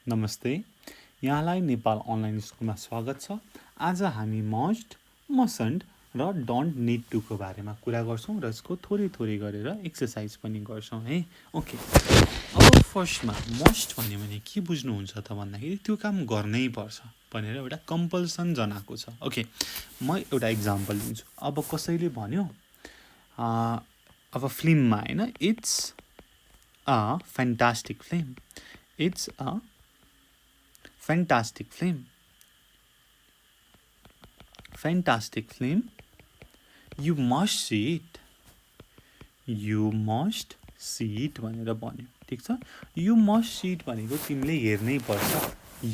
नमस्ते, यहाँलाई नेपाल अनलाइन स्कुलमा स्वागत छ। आज हामी मस्ट, मसन्ट र डोन्ट निड टुको बारेमा कुरा गर्छौँ र यसको थोरै गरेर एक्सर्साइज पनि गर्छौँ है। ओके, अब फर्स्टमा मस्ट भन्यो भने के बुझ्नुहुन्छ त भन्दाखेरि त्यो काम गर्नै पर्छ भनेर एउटा कम्पल्सन जनाएको छ। ओके, म एउटा इक्जाम्पल दिन्छु। अब कसैले भन्यो अब फिल्ममा होइन, it's a fantastic film, it's a fantastic film, you must see it, you must see it भनेर भन्यो। ठिक छ, you must see it भनेको तिमीले हेर्नै पर्छ,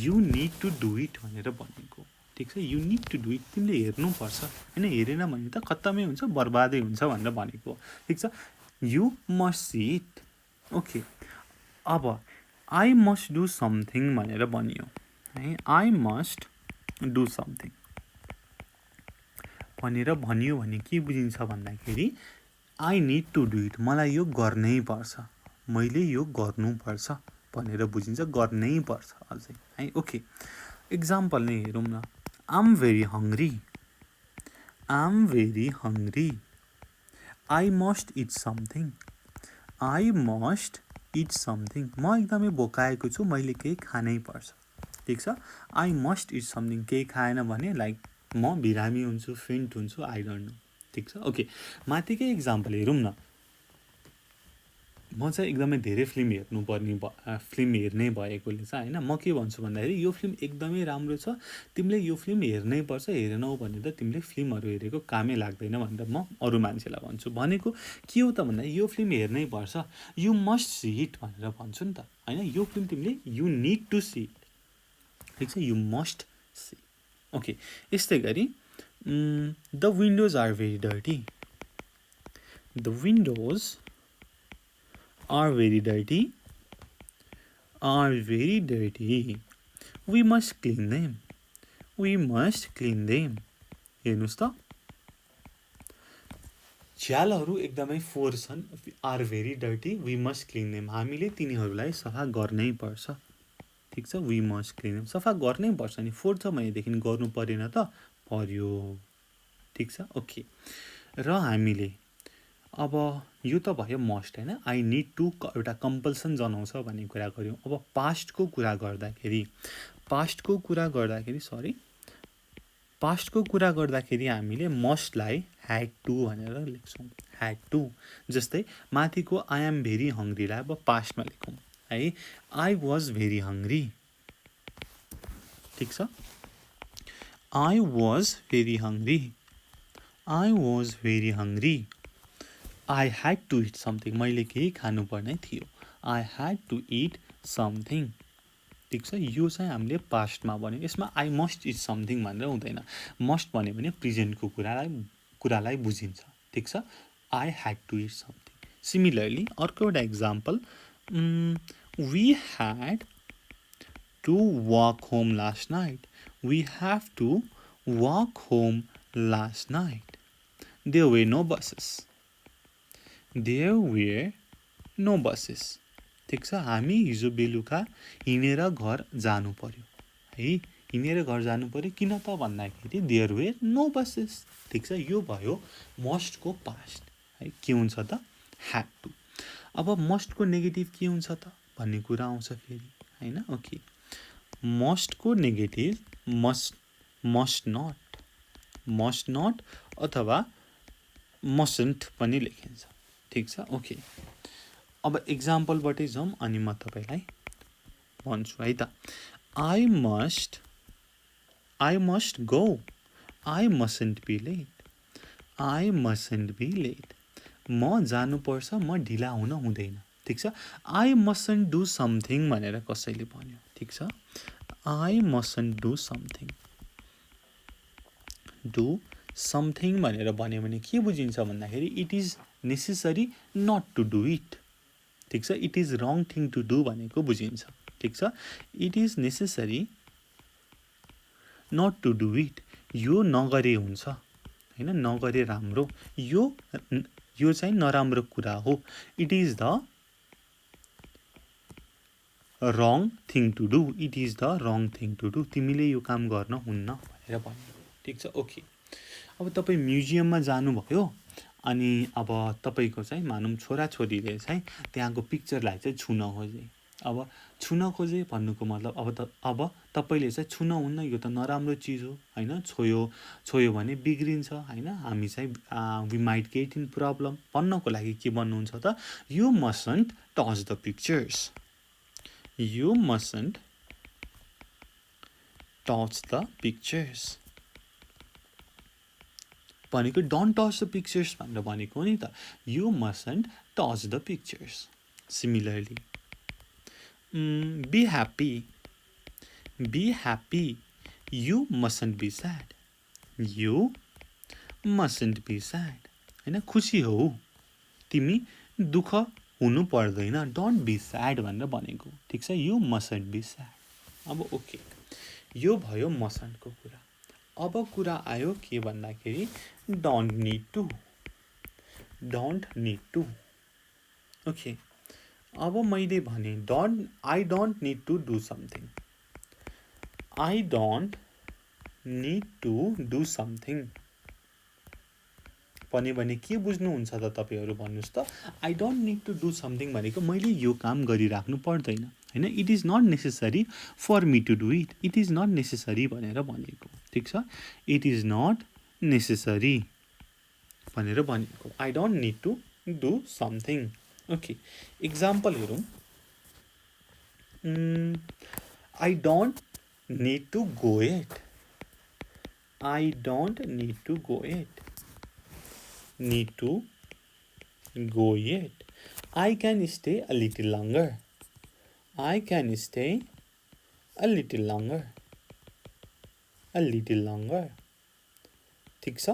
you need to do it भनेर भनेको। ठिक छ, you need to do it तिमीले हेर्नुपर्छ होइन, हेरेन भने त खत्तमै हुन्छ, बर्बादै हुन्छ भनेर भनेको। ठिक छ, you must see it। Okay, अब I must do something भनेर भनियो है, I must do something भनेर भनियो भने के बुझिन्छ भन्दाखेरि I need to do it, मलाई यो गर्नै पर्छ, मैले यो गर्नुपर्छ भनेर बुझिन्छ, गर्नै पर्छ अझै है। ओके, इक्जाम्पल नै हेरौँ न। I'm very hungry, I'm very hungry, I must eat something, I must eat something, म एकदमै भोकाएको छु, मैले केही खानै पर्छ। ठिक छ, आई मस्ट इट समथिङ, केही खाएन भने लाइक म बिरामी हुन्छु, फेन्ट हुन्छु, आई डोन्ट नो। ठिक छ, ओके, माथिकै इक्जाम्पल हेरौँ न। म चाहिँ एकदमै धेरै फिल्म हेर्ने भएकोले चाहिँ होइन, म के भन्छु भन्दाखेरि यो फिल्म एकदमै राम्रो छ, तिमीले यो फिल्म हेर्नै पर्छ, हेरेनौ भने त तिमीले फिल्महरू हेरेको कामै लाग्दैन भनेर म अरू मान्छेलाई भन्छु। भनेको के हो त भन्दा यो फिल्म हेर्नै पर्छ, यु मस्ट सी इट भनेर भन्छु नि त होइन, यो फिल्म तिमीले you need to see it. ठिक छ, यु मस्ट सी। ओके, यस्तै गरी the windows are very dirty, the windows are very dirty, we must clean them, हेर्नुहोस् त, झ्यालहरू एकदमै फोहोर छन्, are very dirty, we must clean them, हामीले तिनीहरूलाई सफा गर्नै पर्छ। ठिक छ, वी मस्ट क्लिन देम, सफा गर्नै पर्छ नि, फोहोर छ भनेदेखि गर्नु परेन त, पर्यो। ठिक छ, ओके, र हामीले अब यो त भयो मस्ट होइन, आई निड टु एउटा कम्पल्सन जनाउँछ भन्ने कुरा गऱ्यौँ। अब पास्टको कुरा गर्दाखेरि हामीले मस्टलाई ह्याड टु भनेर लेख्छौँ, ह्याड टु। जस्तै माथिको आई एम भेरी हङ्ग्रीलाई अब पास्टमा लेखौँ है, आई वाज भेरी हङ्ग्री। ठिक छ, I was very hungry, I had to eat something, मैले केही खानुपर्ने थियो, I had to eat something। ठिक छ, यो चाहिँ हामीले पास्टमा भन्यो, यसमा आई मस्ट इट समथिङ भनेर हुँदैन, मस्ट भन्यो भने प्रेजेन्टको कुरालाई बुझिन्छ। ठिक छ, I had to it something. Similarly अर्को एउटा example, we had to walk home last night, we have to walk home last night, there were no buses, ठिक छ, हामी हिजो बेलुका हिँडेर घर जानु पर्यो है, हिँडेर घर जानु पर्यो, किन त भन्दाखेरि देयर वेयर नो बसेस। ठिक छ, यो भयो मस्टको पास्ट है, के हुन्छ त, ह्याड टु। अब मस्टको नेगेटिभ के हुन्छ त भन्ने कुरा आउँछ फेरि होइन। ओके, मस्टको नेगेटिभ मस्ट नट अथवा मसन्ट पनि लेखिन्छ। ठिक छ, ओके, अब इक्जाम्पलबाटै जाउँ अनि म तपाईँलाई भन्छु है त। I must go, I mustn't be late, म जानुपर्छ, म ढिला हुन हुँदैन। ठिक छ, आई मसन्ट डु समथिङ भनेर कसैले भन्यो। ठिक छ, आई मसन्ट डु समथिङ भनेर भन्यो भने के बुझिन्छ भन्दाखेरि it is necessary not to do it. ठिक छ, it is wrong thing to do भनेको बुझिन्छ। ठिक छ, it is necessary not to do it, यो नगरे हुन्छ होइन, नगरे राम्रो, यो चाहिँ नराम्रो कुरा हो। It is the wrong thing to do, it is the wrong thing to do, तिमीले यो काम गर्न हुन्न भनेर भन्नु। ठिक छ, ओके। अब तपाईँ म्युजियममा जानुभयो अनि अब तपाईँको चाहिँ मानौँ छोराछोरीले चाहिँ त्यहाँको पिक्चरलाई चाहिँ छुन खोजे। अब छुन खोजे भन्नुको मतलब अब तपाईँले चाहिँ छुन हुन्न, यो त नराम्रो चिज हो होइन, छोयो भने बिग्रिन्छ होइन, हामी चाहिँ we might get in problem भन्नको लागि के भन्नुहुन्छ त, you mustn't touch the pictures, you mustn't touch the pictures भनेको डोन्ट टच द पिक्चर्स भनेर भनेको हो नि त, you mustn't touch the pictures. Similarly be happy, you mustn't be sad, you mustn't be sad होइन, खुसी हो तिमी दुःख हुनु पर्दैन, डोन्ट बी स्याड भनेर भनेको। ठिक छ, यु मसन्ट बी स्याड। अब ओके, यो भयो मसन्टको कुरा। अब कुरा आयो के भन्दाखेरि डोन्ट निड टु। ओके, अब मैले भने I don't need to do something, I don't need to do something भने के बुझ्नुहुन्छ त तपाईँहरू भन्नुहोस् त। I don't need to do something भनेको मैले यो काम गरिराख्नु पर्दैन होइन, it is not necessary for me to do it, it is not necessary भनेर भनेको। ठिक छ, इट इज नट नेसेसरी भनेर भनेको, I don't need to do something. Okay, example हेरौँ। I don't need to go at, I don't need to go at, need to go yet, I can stay a little longer, I can stay a little longer, a little longer। ठिक छ,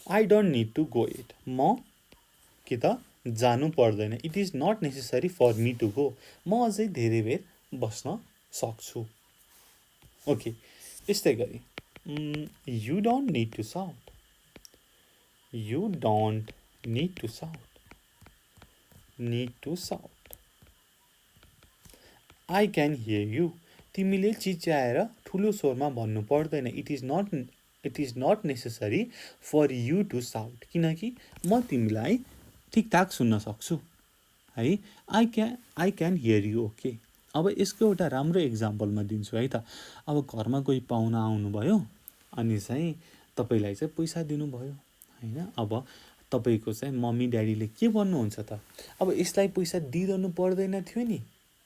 I don't need to go yet, म कि त जानु पर्दैन, it is not necessary for me to go, म अझै धेरै बेर बस्न सक्छु। ओके, यस्तै गरी you don't need to shout, you don't need to shout, I can hear you, तिमीले चिच्याएर ठुलो स्वरमा भन्नु पर्दैन, it is not necessary for you to shout, किनकि म तिमीलाई ठिकठाक सुन्न सक्छु है, I can hear you. Okay, अब यसको एउटा राम्रो इक्जाम्पल म दिन्छु है त। अब घरमा कोही पाहुना आउनुभयो अनि चाहिँ तपाईँलाई चाहिँ पैसा दिनुभयो होइन, अब तपाईँको चाहिँ मम्मी ड्याडीले के भन्नुहुन्छ त, अब यसलाई पैसा दिइरहनु पर्दैन थियो नि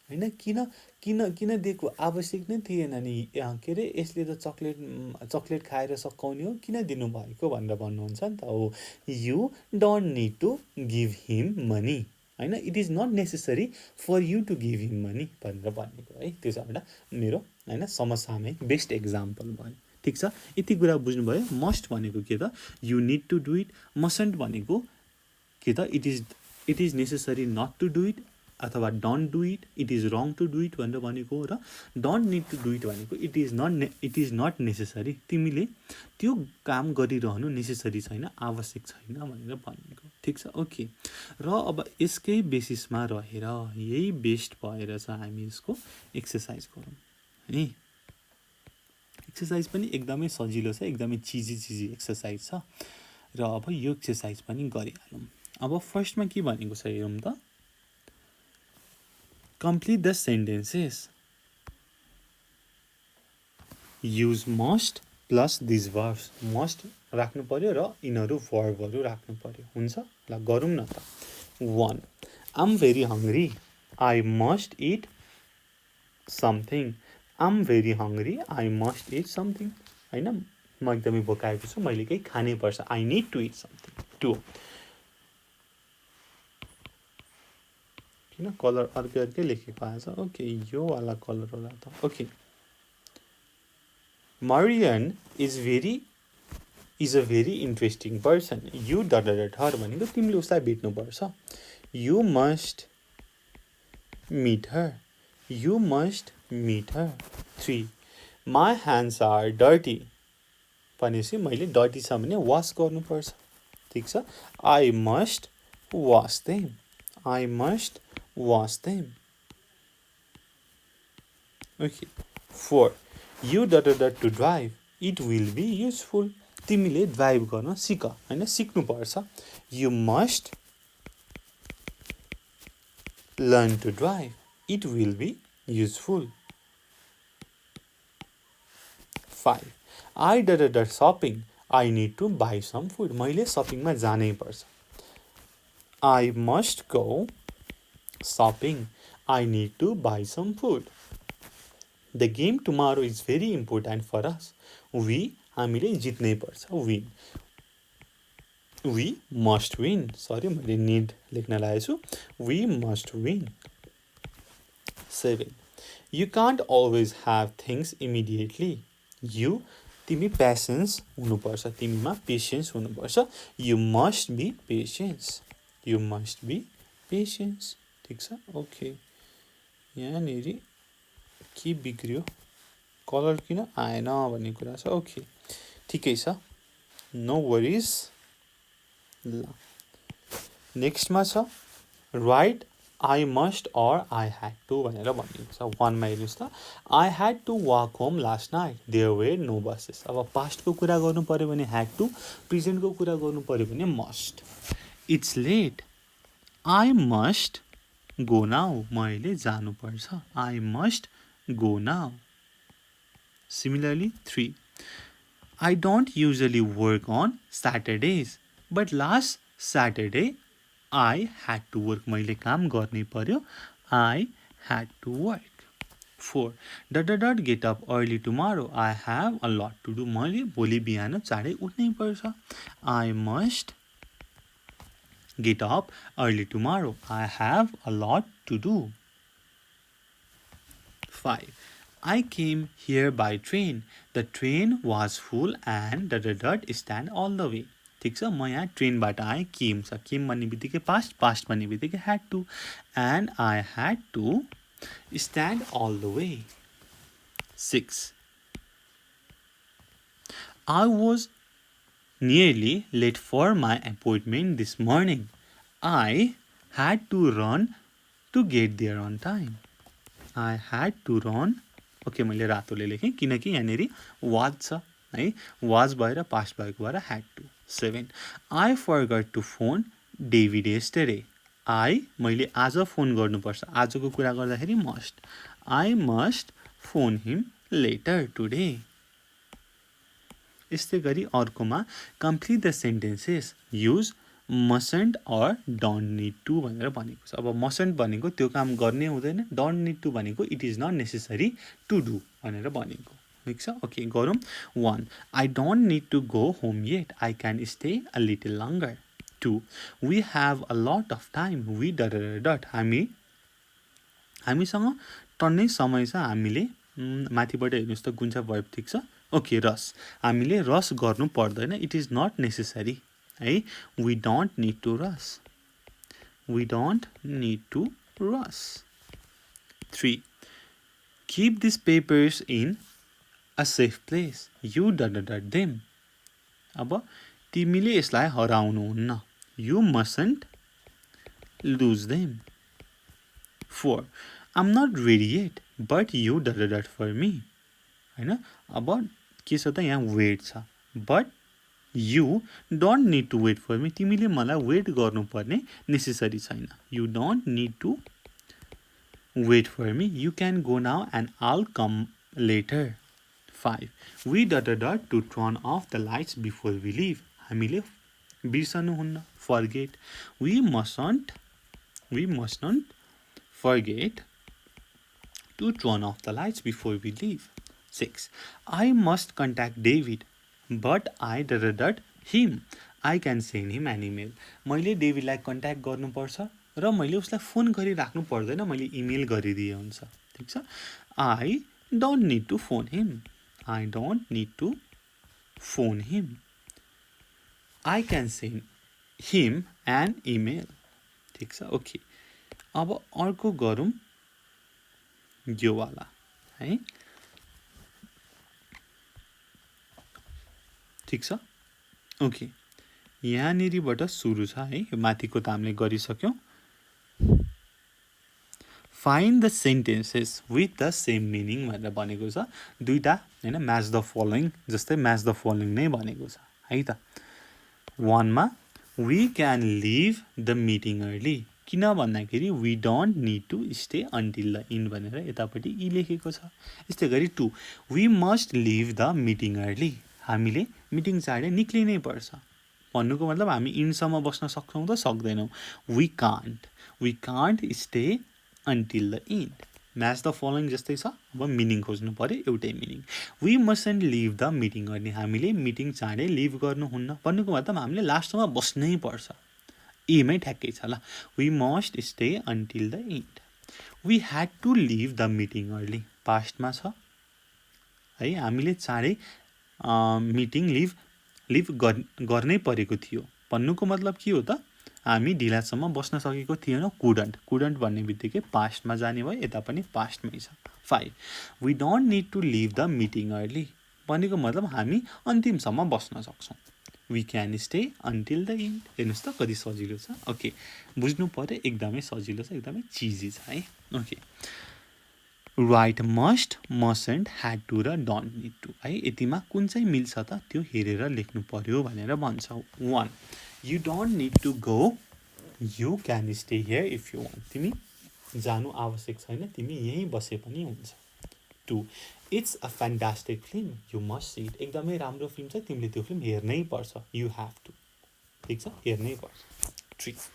होइन, किन दिएको, आवश्यक नै थिएन नि, के अरे यसले त चक्लेट खाएर सकाउने हो, किन दिनुभएको भनेर भन्नुहुन्छ नि त। हो, you don't need to give him money होइन, it is not necessary for you to give him money भनेर भनेको है। त्यो चाहिँ एउटा मेरो होइन समसामयिक बेस्ट इक्जाम्पल भयो। ठिक छ, यति कुरा बुझ्नुभयो। मस्ट भनेको के त, you need to do it, mustn't भनेको के त, it is necessary not to do it अथवा don't do it, it is wrong to do it भनेर भनेको, र don't need to do it भनेको इट इज नट नेसेसरी, तिमीले त्यो काम गरिरहनु नेसेसरी छैन, आवश्यक छैन भनेर भनेको। ठिक छ, ओके। र अब यसकै बेसिसमा रहेर यही बेस्ट भएर चाहिँ हामी यसको एक्सर्साइज गरौँ है। एक्सर्साइज पनि एकदमै सजिलो छ, एकदमै चिजी एक्सर्साइज छ, र अब यो एक्सर्साइज पनि गरिहालौँ। अब फर्स्टमा के भनेको छ हेरौँ त, complete the sentences, use must plus these verbs, must राख्नु पर्यो र यिनीहरू भर्बहरू राख्नु पर्यो। हुन्छ, ल गरौँ न त। 1, I'm very hungry, I must eat something, I'm very hungry, I must eat something होइन, म एकदमै भोकाएको छु, मैले केही खानै पर्छ, I need to eat something। 2, किन कलर अर्कै लेखेको आएछ, ओके यो वाला कलर होला त। Okay, Marian is a very interesting person, you ... her भनेको तिमीले उसलाई भेट्नुपर्छ, you must meet her, you must meet her। 3, my hands are dirty भनेपछि मैले डर्टी छ भने वास गर्नुपर्छ। ठिक छ, I must wash them, I must wash them। Okay 4 you dot to drive it will be useful तिमीले ड्राइभ गर्न सिक होइन सिक्नुपर्छ you must learn to drive it will be useful 5 I dot shopping I need to buy some food मैले सपिङमा जानै पर्छ I must go shopping I need to buy some food the game tomorrow is very important for us हामीले जित्नै पर्छ win we must win sorry मैले need लेख्न लागेको छु we must win 7 you can't always have things immediately तिमी patience हुनुपर्छ तिमीमा पेसेन्स हुनुपर्छ यु मस्ट बी पेसेन्स ठिक छ ओके यहाँनिर के बिग्रियो कलर किन आएन भन्ने कुरा छ ओके ठिकै छ नो वरिज ल नेक्स्टमा छ right I must or I had to भनेर भनिएको छ 1 मा हेर्नुहोस् त I had to walk home last night there were no buses अब पास्टको कुरा गर्नु पऱ्यो भने ह्याड टु प्रेजेन्टको कुरा गर्नु पऱ्यो भने must it's late I must go now मैले जानुपर्छ I must go now similarly 3 I don't usually work on Saturdays, but last Saturday I had to work. मैले काम गर्नै पर्यो. I had to work. 4. Get up early tomorrow. I have a lot to do. मैले भोलि बिहान चाँडै उठ्नै पर्छ. I must get up early tomorrow. I have a lot to do. 5. I came here by train. The train was full and stand all the way. ठिक छ म यहाँ ट्रेनबाट आएँ केम छ केम भन्ने बित्तिकै पास्ट भन्ने बित्तिकै had to and I had to stand all the way 6 I was nearly late for my appointment this morning I had to run to get there on time I had to run okay मैले रातोले लेखेँ किनकि यहाँनिर was छ है was भएर past भएको भएर had to 7 I forgot to phone David yesterday मैले आज फोन गर्नुपर्छ आजको कुरा गर्दाखेरि must I must phone him later today यस्तै गरी अर्कोमा complete the sentences use mustn't or don't need to भनेर भनेको छ अब मसन्ट भनेको त्यो काम गर्ने हुँदैन डोन्ट निड टु भनेको it is not necessary to do भनेर भनेको ठिक छ ओके गरौँ 1 I don't need to go home yet I can stay a little longer 2 we have a lot of time we डट हामीसँग टन्नै समय छ हामीले माथिबाट हेर्नुहोस् त गुन्चा भर्ब ठिक छ ओके रस हामीले रस गर्नु पर्दैन इट इज नट नेसेसरी है वी डोन्ट निड टु रस 3 keep these papers in a safe place you dot them अब तिमीले यसलाई हराउनुहुन्न you mustn't lose them 4 I'm not ready yet but you dot for me हैन अब के छ त यहाँ वेट छ but you don't need to wait for me तिमीले मलाई वेट गर्नुपर्ने नेसेसरी छैन you don't need to wait for me you can go now and I'll come later 5 we dot to turn off the lights before we leave हामीले बिर्सनुहुन्न forget we mustn't forget to turn off the lights before we leave 6 I must contact David but I dot him I can send him an email मैले डेभिडलाई contact गर्नुपर्छ र मैले उसलाई phone गरिराख्नु पर्दैन मैले email गरिदिए हुन्छ ठिक छ I don't need to phone him I can send him an email ठिक छ ओके अब अर्को गरौँ यो वाला है ठिक छ ओके यहाँनिरबाट सुरु छ है माथिको त हामीले गरिसक्यौँ find the sentences with the same meaning भनेर भनेको छ दुईवटा होइन म्याच द फलोइङ जस्तै म्याच द फलोइङ नै भनेको छ है त 1 मा we can leave the meeting early किन भन्दाखेरि we don't need to stay until the end भनेर यतापट्टि ई लेखेको छ यस्तै गरी 2 we must leave the meeting early हामीले मिटिङ चाँडै निक्लिनै पर्छ भन्नुको मतलब हामी इन्डसम्म बस्न सक्छौँ त सक्दैनौँ we can't stay until the end match the following जस्तै छ अब मिनिङ खोज्नु पऱ्यो एउटै meaning we mustn't leave the meeting गर्ने हामीले मिटिङ चाँडै लिभ गर्नुहुन्न भन्नुको मतलब हामीले लास्टमा बस्नै पर्छ एमै ठ्याक्कै छ ल we must stay until the end we had to leave the meeting early पास्टमा छ है हामीले चाँडै मिटिङ लिभ गर्नै परेको थियो भन्नुको मतलब के हो त हामी ढिलासम्म बस्न सकेको थिएनौँ कुडन्ट भन्ने बित्तिकै पास्टमा जाने भयो यता पनि पास्टमै छ 5 we don't need to leave the meeting early भनेको मतलब हामी अन्तिमसम्म बस्न सक्छौँ we can stay until the end हेर्नुहोस् त कति सजिलो छ ओके बुझ्नु पऱ्यो एकदमै सजिलो छ एकदमै चिजी छ है okay right must mustn't had to र डोन्ट निड टु है यतिमा कुन चाहिँ मिल्छ त त्यो हेरेर लेख्नु पर्यो भनेर भन्छ 1 you don't need to go you can stay here if you want तिमी जानु आवश्यक छैन तिमी यहीँ बसे पनि हुन्छ 2 it's a fantastic film you must see it एकदमै राम्रो फिल्म छ तिमीले त्यो फिल्म हेर्नै पर्छ यु ह्याभ टु ठिक छ हेर्नै पर्छ 3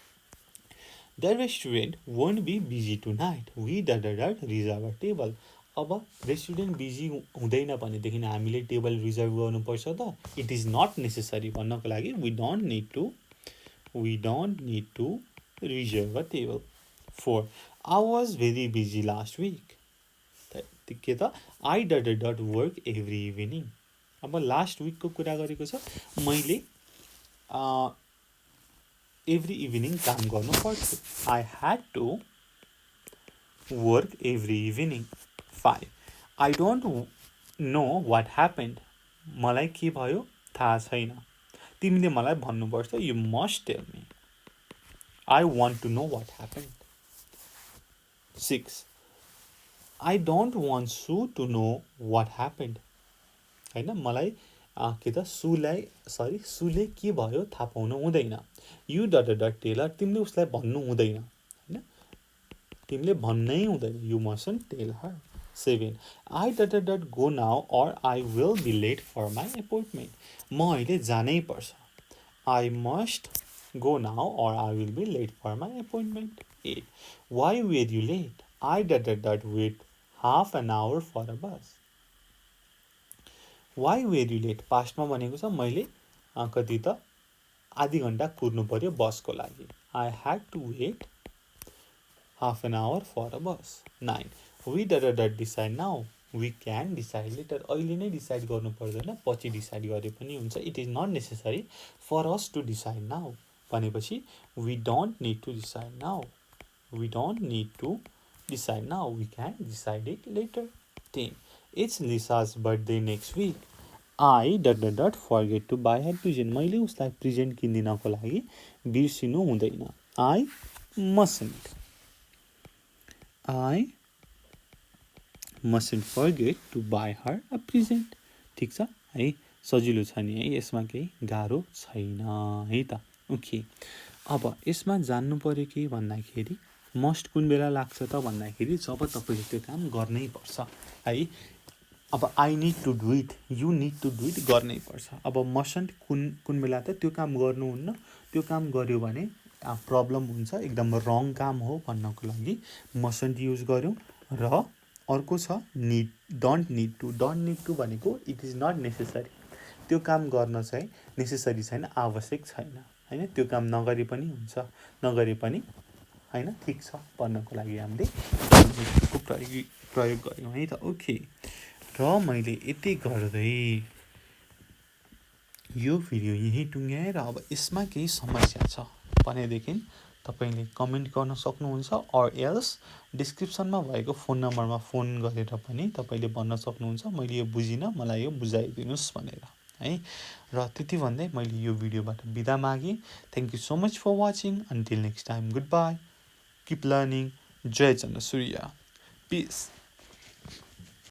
the restaurant won't be busy tonight we reserve a table अब रेस्टुरेन्ट बिजी हुँदैन भनेदेखि हामीले टेबल रिजर्भ गर्नुपर्छ त इट इज नट नेसेसरी भन्नको लागि we don't need to reserve a table 4 I was very busy last week के त आई वर्क एभ्री इभिनिङ अब लास्ट विकको कुरा गरेको छ मैले एभ्री इभिनिङ काम गर्नु पर्थ्यो I had to work every evening 5 I don't know what happened मलाई के भयो थाहा छैन तिमीले मलाई भन्नुपर्छ you must tell me I want to know what happened 6 I don't want so to know what happened होइन मलाई के त सुले के भयो थाहा पाउनु हुँदैन यु टेलर तिमीले उसलाई भन्नु हुँदैन होइन तिमीले भन्नै हुँदैन you mustn't tell her 7 I go now or I will be late for my appointment म अहिले जानै पर्छ I must go now or I will be late for my appointment 8 why were you late I wait half an hour for a bus why were you late पास्टमा भनेको छ मैले कति त आधी घन्टा कुर्नु पर्यो बसको लागि I had to wait half an hour for a bus 9 we decide now we can decide later अहिले नै डिसाइड गर्नु पर्दैन पछि डिसाइड गरे पनि हुन्छ it is not necessary for us to decide now भनेपछि we don't need to decide now we can decide it later 10 it's Lisa's birthday next week I forget to buy her present मैले उसलाई present किनिदिनको लागि बिर्सिनु हुँदैन I mustn't forget to buy her a present ठिक छ है सजिलो छ नि है यसमा केही गाह्रो छैन है त ओके अब यसमा जान्नु पऱ्यो के भन्दाखेरि मस्ट कुन बेला लाग्छ त भन्दाखेरि जब तपाईँले त्यो काम गर्नै पर्छ है अब I need to do it you need to do it गर्नै पर्छ अब मसन्ट कुन बेला त त्यो काम गर्नुहुन्न त्यो काम गर्यो भने प्रब्लम हुन्छ एकदम रङ काम हो भन्नको लागि मसन्ट युज गऱ्यौँ र अर्को छ डोन्ट निड टु भनेको इट इज नट नेसेसरी त्यो काम गर्न चाहिँ नेसेसरी छैन आवश्यक छैन होइन त्यो काम नगरे पनि हुन्छ नगरे पनि होइन ठिक छ भन्नको लागि हामीले प्रयोग गऱ्यौँ है त ओके र मैले यति गर्दै यो भिडियो यहीँ टुङ्ग्याएँ र अब यसमा केही समस्या छ भनेदेखि तपाईँले कमेन्ट गर्न सक्नुहुन्छ अर एल्स डिस्क्रिप्सनमा भएको फोन नम्बरमा फोन गरेर पनि तपाईँले भन्न सक्नुहुन्छ मैले यो बुझिनँ मलाई यो बुझाइदिनुहोस् भनेर है र त्यति भन्दै मैले यो भिडियोबाट बिदा मागेँ thank you so much for watching until next time good bye keep learning जय चन्द्रसूर्य, पिस।